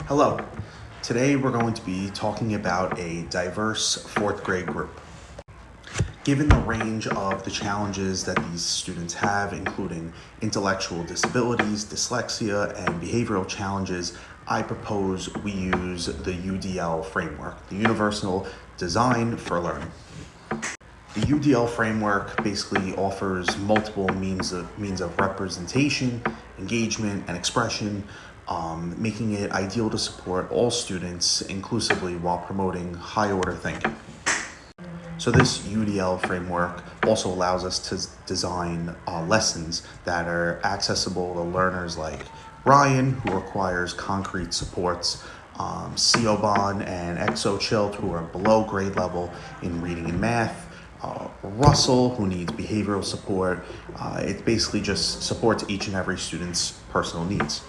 Hello. Today we're going to be talking about a diverse fourth grade group. Given the range of the challenges that these students have, including intellectual disabilities, dyslexia, and behavioral challenges, I propose we use the UDL framework, the Universal Design for Learning. The UDL framework basically offers multiple means of representation, engagement, and expression, making it ideal to support all students inclusively while promoting high-order thinking. So this UDL framework also allows us to design lessons that are accessible to learners like Ryan, who requires concrete supports, Siobhan and Exochilt, who are below grade level in reading and math, Russell, who needs behavioral support. It basically just supports each and every student's personal needs.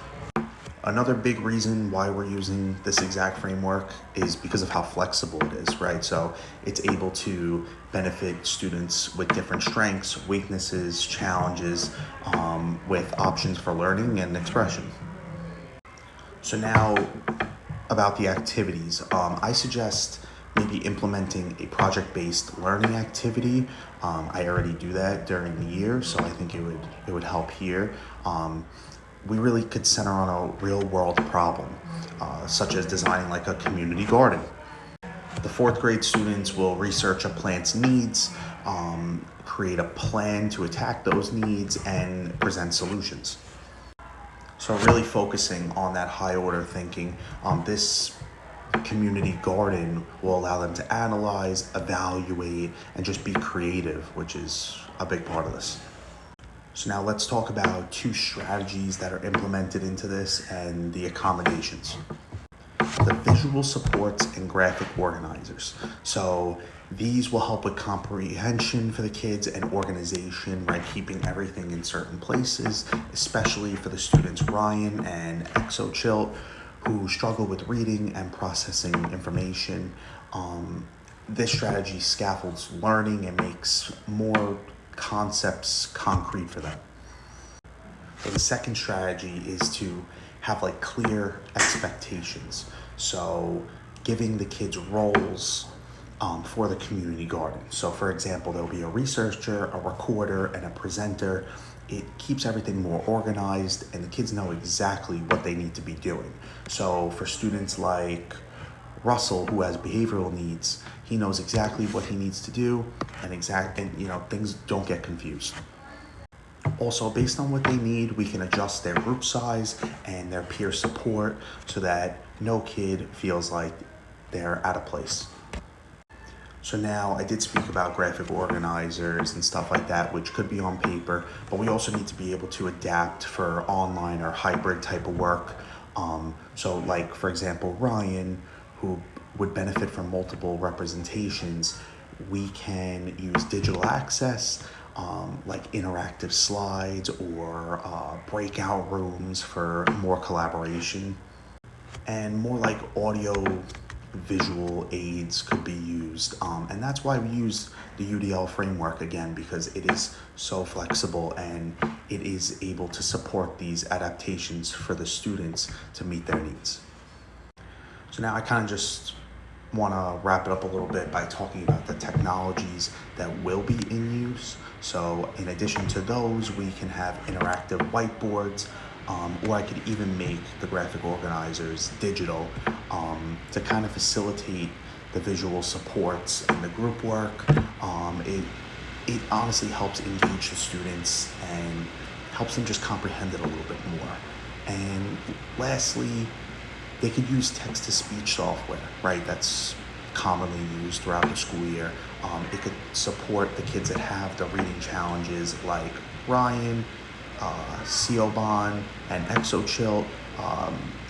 Another big reason why we're using this exact framework is because of how flexible it is, right? So it's able to benefit students with different strengths, weaknesses, challenges, with options for learning and expression. So now about the activities, I suggest maybe implementing a project-based learning activity. I already do that during the year, so I think it would help here. We really could center on a real-world problem, such as designing like a community garden. The fourth grade students will research a plant's needs, create a plan to attack those needs, and present solutions. So really focusing on that high-order thinking, this community garden will allow them to analyze, evaluate, and just be creative, which is a big part of this. So now let's talk about two strategies that are implemented into this and the accommodations. The visual supports and graphic organizers. So these will help with comprehension for the kids and organization, right? Keeping everything in certain places, especially for the students Ryan and Exochilt, who struggle with reading and processing information. This strategy scaffolds learning and makes more concepts concrete for them. So the second strategy is to have like clear expectations. So giving the kids roles for the community garden. So for example, there'll be a researcher, a recorder, and a presenter. It keeps everything more organized and the kids know exactly what they need to be doing. So for students like Russell, who has behavioral needs, he knows exactly what he needs to do and things don't get confused. Also, based on what they need, we can adjust their group size and their peer support so that no kid feels like they're out of place. So now I did speak about graphic organizers and stuff like that, which could be on paper, but we also need to be able to adapt for online or hybrid type of work. So like, for example, Ryan, who would benefit from multiple representations, we can use digital access, like interactive slides or breakout rooms for more collaboration, and more like audio visual aids could be used. And that's why we use the UDL framework again, because it is so flexible and it is able to support these adaptations for the students to meet their needs. So now I kind of just want to wrap it up a little bit by talking about the technologies that will be in use. So in addition to those, we can have interactive whiteboards, or I could even make the graphic organizers digital to kind of facilitate the visual supports and the group work. It honestly helps engage the students and helps them just comprehend it a little bit more. And lastly, they could use text-to-speech software, right? That's commonly used throughout the school year. It could support the kids that have the reading challenges like Ryan, Siobhan, and Exochilt.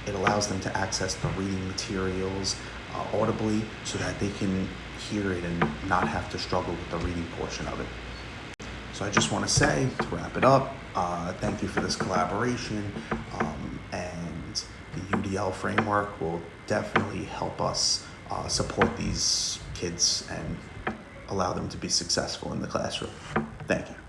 It allows them to access the reading materials audibly so that they can hear it and not have to struggle with the reading portion of it. So I just want to say, to wrap it up, thank you for this collaboration, and the UDL framework will definitely help us support these kids and allow them to be successful in the classroom. Thank you.